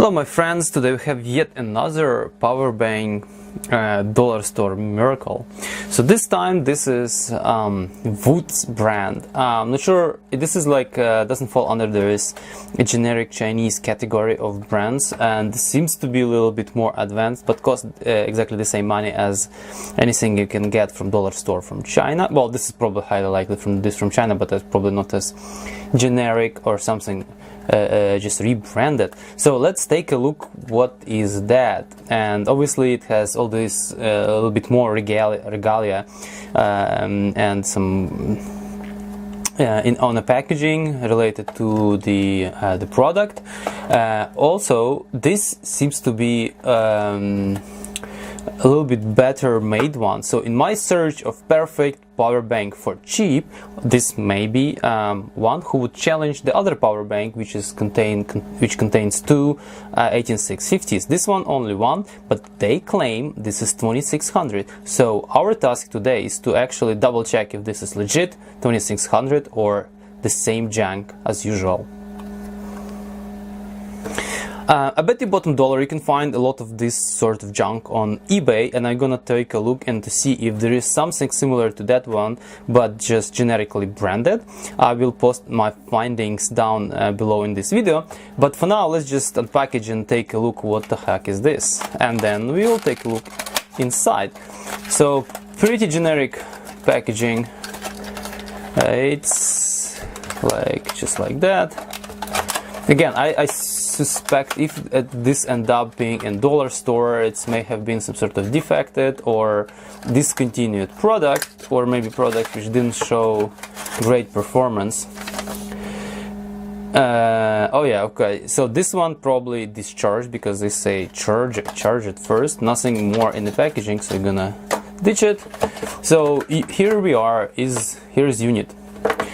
Hello my friends, today we have yet another power bank dollar store miracle. So this time this is Wood's brand. I'm not sure, this is like doesn't fall under this generic Chinese category of brands, and seems to be a little bit more advanced but cost exactly the same money as anything you can get from dollar store from China. Well, this is probably highly likely from China, but that's probably not as generic or something just rebranded. So let's take a look what is that. And obviously it has all this a little bit more regalia and some on the packaging related to the product. Also, this seems to be a little bit better made one. So in my search of perfect power bank for cheap, this may be one who would challenge the other power bank, which contains two 18650s. This one only one, but they claim this is 2600. So our task today is to actually double check if this is legit 2600 or the same junk as usual. I bet you bottom dollar you can find a lot of this sort of junk on eBay, and I'm gonna take a look and to see if there is something similar to that one but just generically branded. I will post my findings down below in this video, but for now let's just unpackage and take a look what the heck is this, and then we will take a look inside. So pretty generic packaging. It's like just like that. Again, I suspect if this end up being in dollar store, it may have been some sort of defected or discontinued product, or maybe product which didn't show great performance. Oh yeah, okay, so this one probably discharged because they say charge it first, nothing more in the packaging, so I'm gonna ditch it. So here we are, here's unit.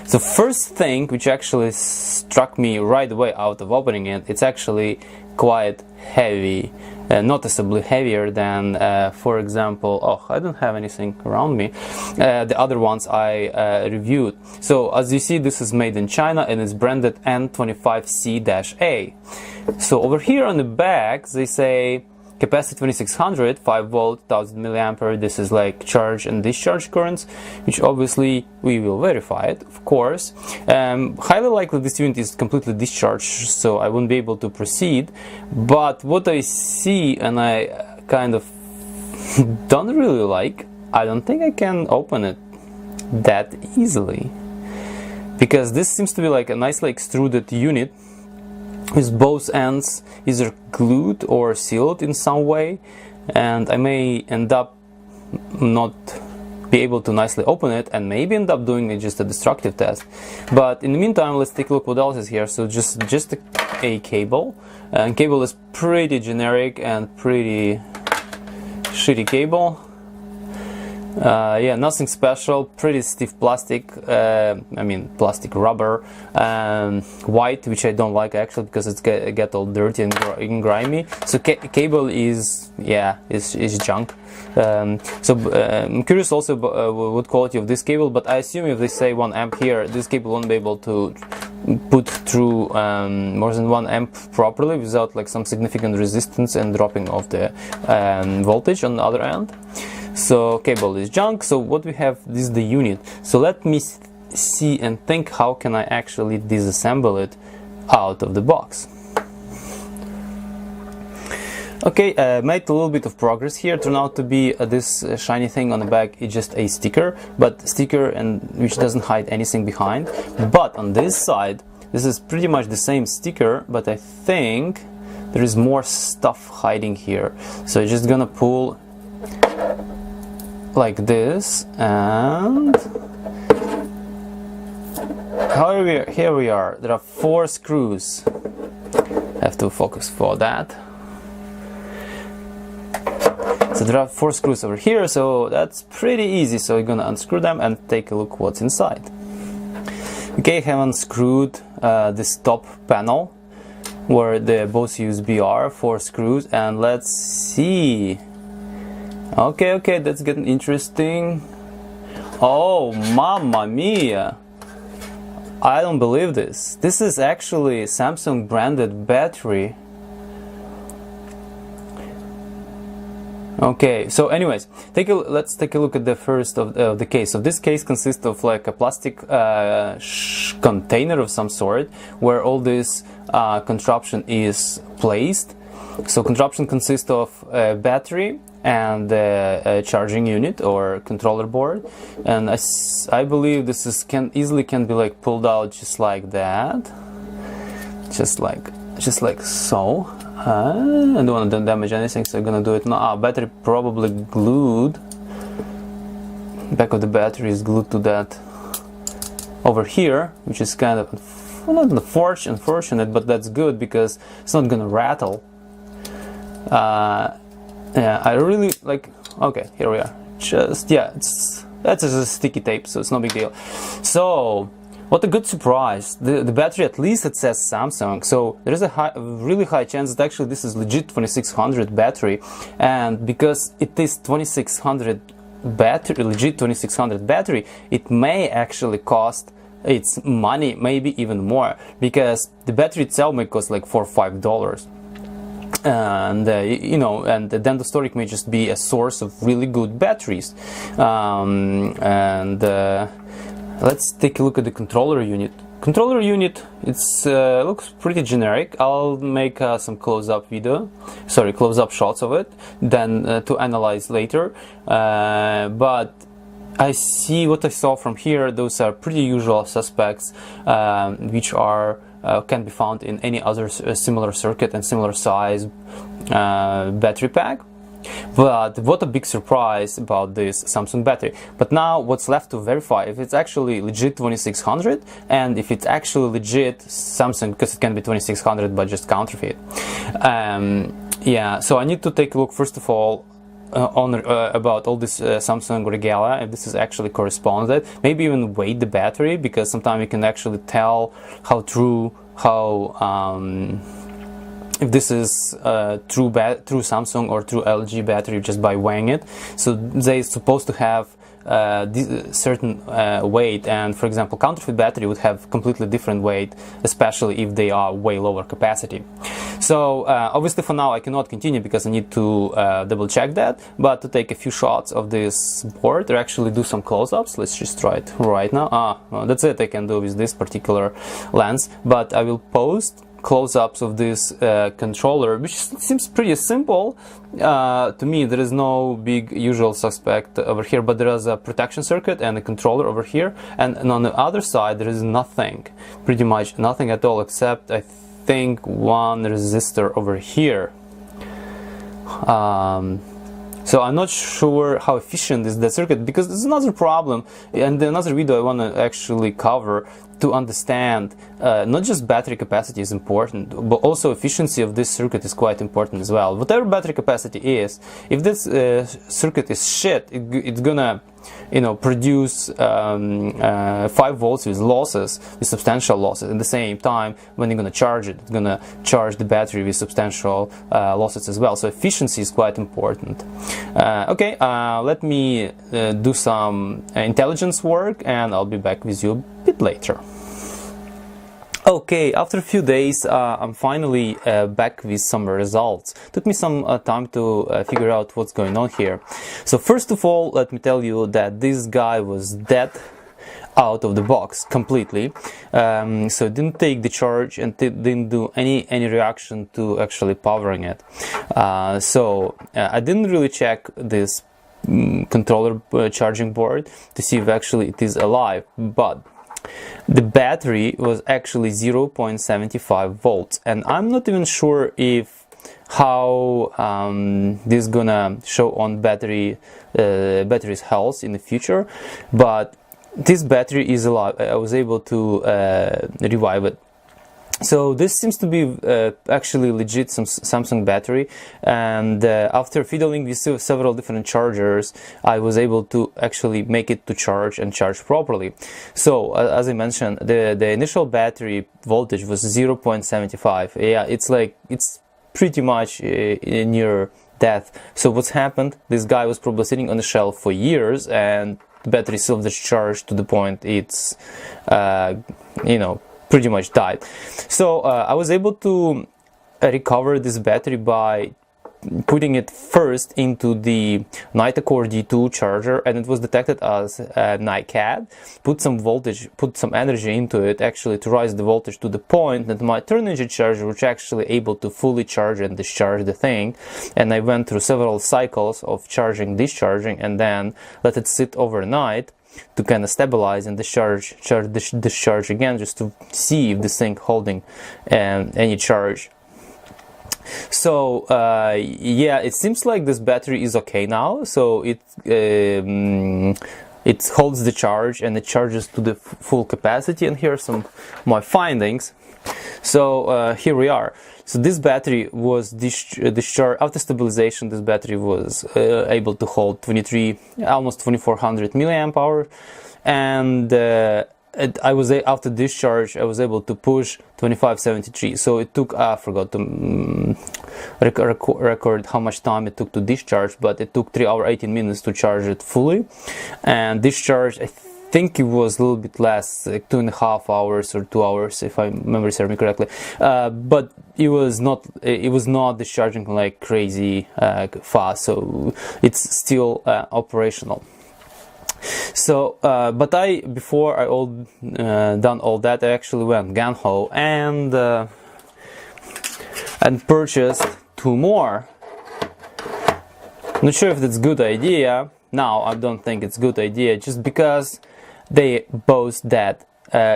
So first thing which actually struck me right away out of opening it, it's actually quite heavy, noticeably heavier than, for example, oh, I don't have anything around me, the other ones I reviewed. So as you see, this is made in China and it's branded N25C-A. So over here on the back they say capacity 2600, 5 volt, 1000 milliampere. This is like charge and discharge currents, which obviously we will verify it, of course. Highly likely this unit is completely discharged, so I won't be able to proceed. But what I see, and I kind of don't really like, I don't think I can open it that easily, because this seems to be like a nicely extruded unit with both ends either glued or sealed in some way, and I may end up not be able to nicely open it and maybe end up doing just a destructive test. But in the meantime, let's take a look what else is here. So just a cable, and cable is pretty generic and pretty shitty cable. Yeah, nothing special, pretty stiff plastic, I mean plastic rubber, white, which I don't like actually because it's get all dirty and grimy. So cable is, yeah, is junk. I'm curious also about what quality of this cable, but I assume if they say 1 amp here, this cable won't be able to put through more than 1 amp properly without like some significant resistance and dropping of the voltage on the other end. So cable is junk. So what we have, this is the unit. So let me see and think how can I actually disassemble it out of the box. Okay, made a little bit of progress here. Turned out to be this shiny thing on the back is just a sticker, but sticker and which doesn't hide anything behind. But on this side, this is pretty much the same sticker, but I think there is more stuff hiding here. So I'm just gonna pull like this, and here we are. There are 4 screws. I have to focus for that. So there are 4 screws over here, so that's pretty easy. So we're gonna unscrew them and take a look what's inside. Okay, I have unscrewed this top panel where the both USB are, 4 screws, and let's see. Okay, that's getting interesting. Oh, mamma mia! I don't believe this. This is actually Samsung branded battery Okay, so anyways, let's take a look at the first of the case. So this case consists of like a plastic container of some sort where all this contraption is placed. So contraption consists of a battery and a charging unit or controller board, and I believe this can easily be like pulled out just like that, just like so. I don't want to damage anything, so I'm gonna do it now. Battery probably glued. Back of the battery is glued to that over here, which is kind of not unfortunate, but that's good because it's not gonna rattle. Yeah, I really like. Okay, here we are. Just that's just a sticky tape, so it's no big deal. So. What a good surprise! The battery, at least it says Samsung, so there is a really high chance that actually this is legit 2600 battery, and because it is 2600 battery, legit 2600 battery, it may actually cost its money, maybe even more, because the battery itself may cost like $4 or $5. And you know, and then the storage may just be a source of really good batteries, let's take a look at the controller unit. Controller unit, it's looks pretty generic. I'll make some close-up shots of it, then to analyze later. But I see what I saw from here. Those are pretty usual suspects, which are can be found in any other similar circuit and similar size battery pack. But what a big surprise about this Samsung battery. But now what's left to verify if it's actually legit 2600 and if it's actually legit Samsung, because it can be 2600 but just counterfeit. Yeah, so I need to take a look first of all about all this Samsung regalia, if this is actually corresponded, maybe even weight the battery, because sometimes you can actually tell how true, if this is true Samsung or true LG battery just by weighing it. So they're supposed to have certain weight, and for example counterfeit battery would have completely different weight, especially if they are way lower capacity. So obviously for now I cannot continue because I need to double check that, but to take a few shots of this board or actually do some close-ups, let's just try it right now. Well, that's it I can do with this particular lens, but I will post close-ups of this controller, which seems pretty simple to me. There is no big usual suspect over here, but there is a protection circuit and a controller over here, and on the other side there is nothing, pretty much nothing at all, except I think one resistor over here. So I'm not sure how efficient is that circuit, because there's another problem, and another video I want to actually cover to understand not just battery capacity is important, but also efficiency of this circuit is quite important as well. Whatever battery capacity is, if this circuit is shit, it's gonna, you know, produce 5 volts with losses, with substantial losses. At the same time, when you're gonna charge it, it's gonna charge the battery with substantial losses as well. So efficiency is quite important. Okay, let me do some intelligence work, and I'll be back with you a bit later. Okay, after a few days I'm finally back with some results. Took me some time to figure out what's going on here. So first of all, let me tell you that this guy was dead out of the box completely. So it didn't take the charge and didn't do any reaction to actually powering it. So I didn't really check this controller charging board to see if actually it is alive, but the battery was actually 0.75 volts, and I'm not even sure if how this is gonna show on battery's health in the future, but this battery is alive. I was able to revive it. So this seems to be actually legit Samsung battery, and after fiddling with several different chargers, I was able to actually make it to charge and charge properly. So as I mentioned, the initial battery voltage was 0.75. Yeah, it's pretty much near death. So what's happened? This guy was probably sitting on the shelf for years, and the battery self-discharged to the point it's you know, pretty much died. So I was able to recover this battery by putting it first into the Nitecore D2 charger, and it was detected as NiCad. Put some voltage, put some energy into it, actually to rise the voltage to the point that my turn engine charger was actually able to fully charge and discharge the thing. And I went through several cycles of charging, discharging, and then let it sit overnight to kind of stabilize and discharge again, just to see if this thing holding any charge. So yeah, it seems like this battery is okay now. So it holds the charge and it charges to the full capacity. And here are some my findings. So here we are. So this battery was discharged after stabilization. This battery was able to hold almost 2400 milliamp hour, and I was after discharge I was able to push 2573. So it took I forgot to record how much time it took to discharge, but it took 3 hours 18 minutes to charge it fully, and discharge I think it was a little bit less, like 2.5 hours or 2 hours if I remember serving correctly, but it was not discharging like crazy fast, so it's still operational. So but before I done all that, I actually went gung-ho and purchased 2 more. Not sure if that's a good idea. Now I don't think it's a good idea, just because they boast that.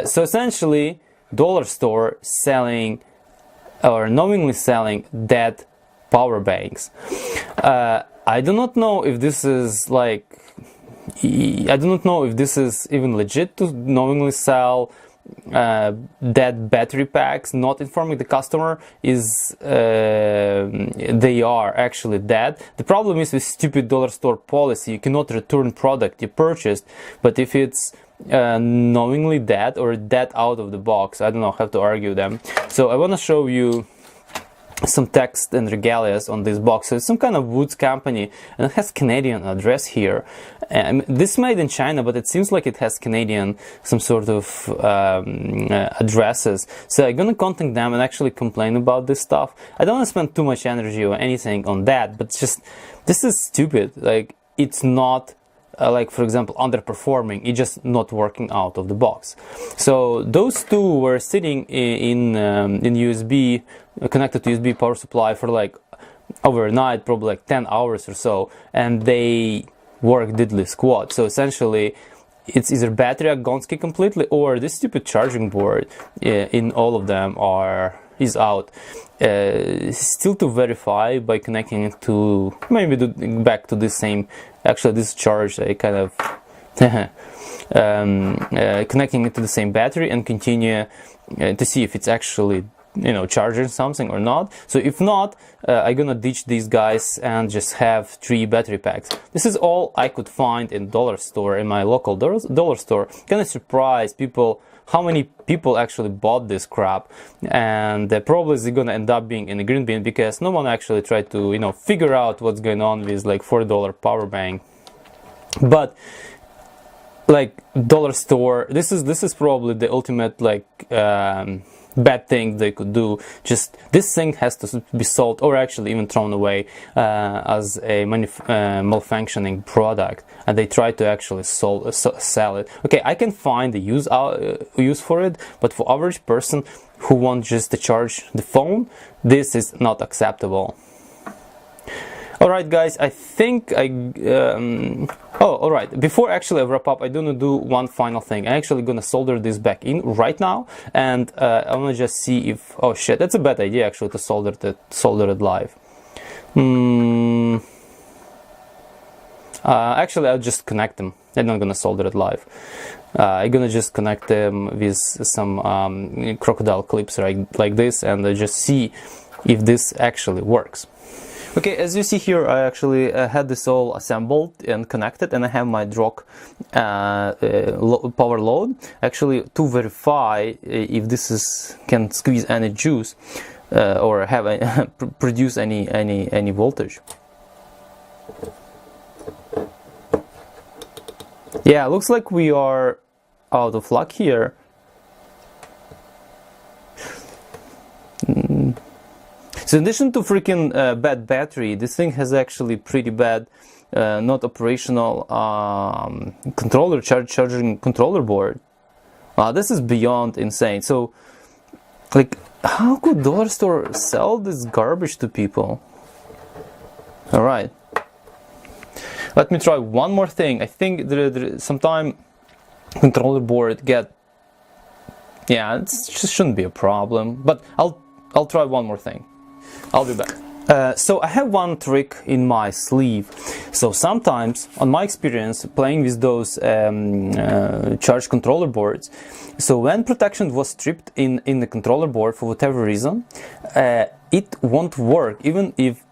So essentially, Dollarstore selling or knowingly selling dead power banks. I do not know if this is like, I do not know if this is even legit to knowingly sell dead battery packs, not informing the customer is they are actually dead. The problem is with stupid Dollarstore policy. You cannot return product you purchased, but if it's knowingly dead or dead out of the box, I don't know how to argue them. So I want to show you some text and regalias on this box. So it's some kind of woods company, and it has Canadian address here. This made in China, but it seems like it has Canadian some sort of addresses. So I'm gonna contact them and actually complain about this stuff. I don't want to spend too much energy or anything on that, but just this is stupid. Like, it's not like, for example, underperforming, it's just not working out of the box. So those two were sitting in USB, connected to USB power supply for like overnight, probably like 10 hours or so, and they work diddly squat. So essentially it's either battery agonsky completely, or this stupid charging board in all of them is out. Still to verify by connecting it to, maybe back to the same, actually this charge, I kind of connecting it to the same battery and continue to see if it's actually, you know, charging something or not. So if not, I'm gonna ditch these guys and just have 3 battery packs. This is all I could find in Dollarstore, in my local Dollarstore. Kind of surprised people, how many people actually bought this crap, and probably is gonna end up being in a green bin, because no one actually tried to, you know, figure out what's going on with like $4 power bank. But like Dollarstore, this is probably the ultimate like bad thing they could do. Just this thing has to be sold, or actually even thrown away as a malfunctioning product, and they try to actually sell it. Okay, I can find the use for it, but for average person who wants just to charge the phone, this is not acceptable. Alright guys, I think alright, before actually I wrap up, I do do one final thing. I'm actually gonna solder this back in right now, and I wanna just see if, oh shit, that's a bad idea actually to solder it live. Actually I'll just connect them. I'm not gonna solder it live. I'm gonna just connect them with some crocodile clips like this, and just see if this actually works. Okay, as you see here, I actually had this all assembled and connected, and I have my Drock power load, actually to verify if this can squeeze any juice or have produce any voltage. Yeah, looks like we are out of luck here. So in addition to freaking bad battery, this thing has actually pretty bad not operational charging controller board. This is beyond insane. So like, how could Dollarstore sell this garbage to people? All right, let me try one more thing. I think sometime controller board get, yeah, it just shouldn't be a problem, but I'll try one more thing. I'll be back. So I have one trick in my sleeve. So sometimes, on my experience playing with those charge controller boards, so when protection was stripped in the controller board for whatever reason, it won't work even if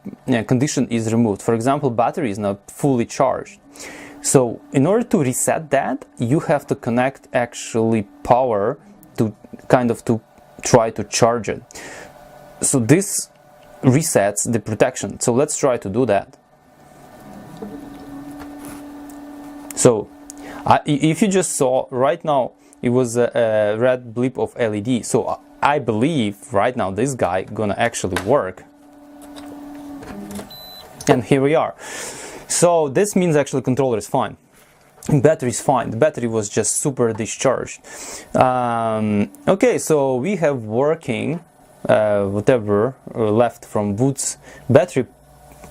condition is removed. For example, battery is not fully charged. So in order to reset that, you have to connect actually power to to try to charge it. So this resets the protection. So let's try to do that. So if you just saw right now, it was a red blip of LED. So I believe right now this guy gonna actually work. And here we are. So this means actually controller is fine. Battery is fine. The battery was just super discharged. Okay, so we have working whatever left from Wood's battery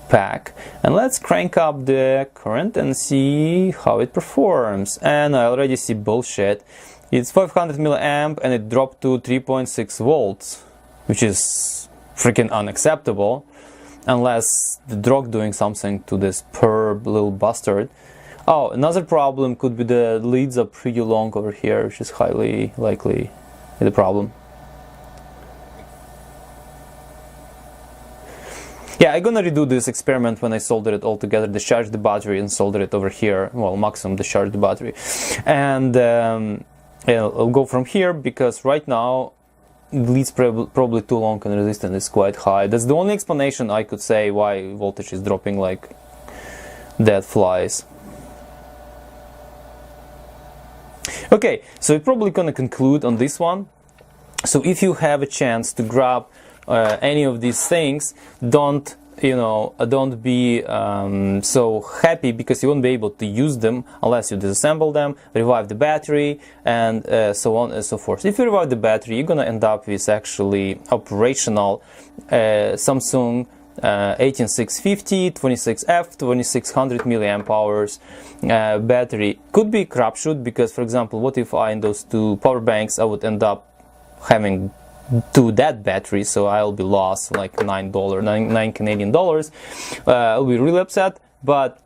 pack, and let's crank up the current and see how it performs. And I already see bullshit. It's 500 milliamp and it dropped to 3.6 volts, which is freaking unacceptable unless the drug doing something to this poor little bastard. Oh, another problem could be the leads are pretty long over here, which is highly likely the problem. Yeah, I'm gonna redo this experiment when I solder it all together, discharge the battery and solder it over here. Well, maximum discharge the battery. And I'll go from here because right now the lead's probably too long and resistance is quite high. That's the only explanation I could say why voltage is dropping like dead flies. Okay, so we're probably gonna conclude on this one. So if you have a chance to grab any of these things, don't be so happy because you won't be able to use them unless you disassemble them, revive the battery, and so on and so forth. If you revive the battery, you're gonna end up with actually operational Samsung 18650 26F 2600 milliamp hours battery. Could be crapshoot because, for example, what if in those two power banks I would end up having to that battery, so I'll be lost like $9 Canadian dollars. I'll be really upset, but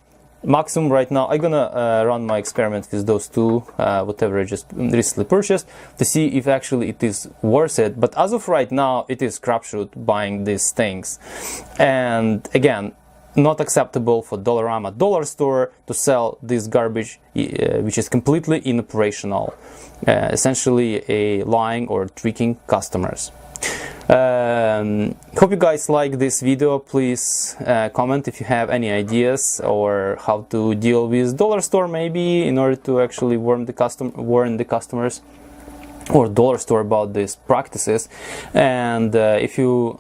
maximum right now I'm gonna run my experiment with those two whatever I just recently purchased to see if actually it is worth it. But as of right now, it is crapshoot buying these things, and again, not acceptable for Dollarstore to sell this garbage which is completely inoperational, essentially a lying or tricking customers. Hope you guys like this video. Please comment if you have any ideas or how to deal with Dollarstore maybe in order to actually warn the customers or Dollarstore about these practices. And if you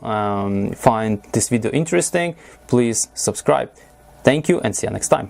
find this video interesting, please subscribe. Thank you and see you next time.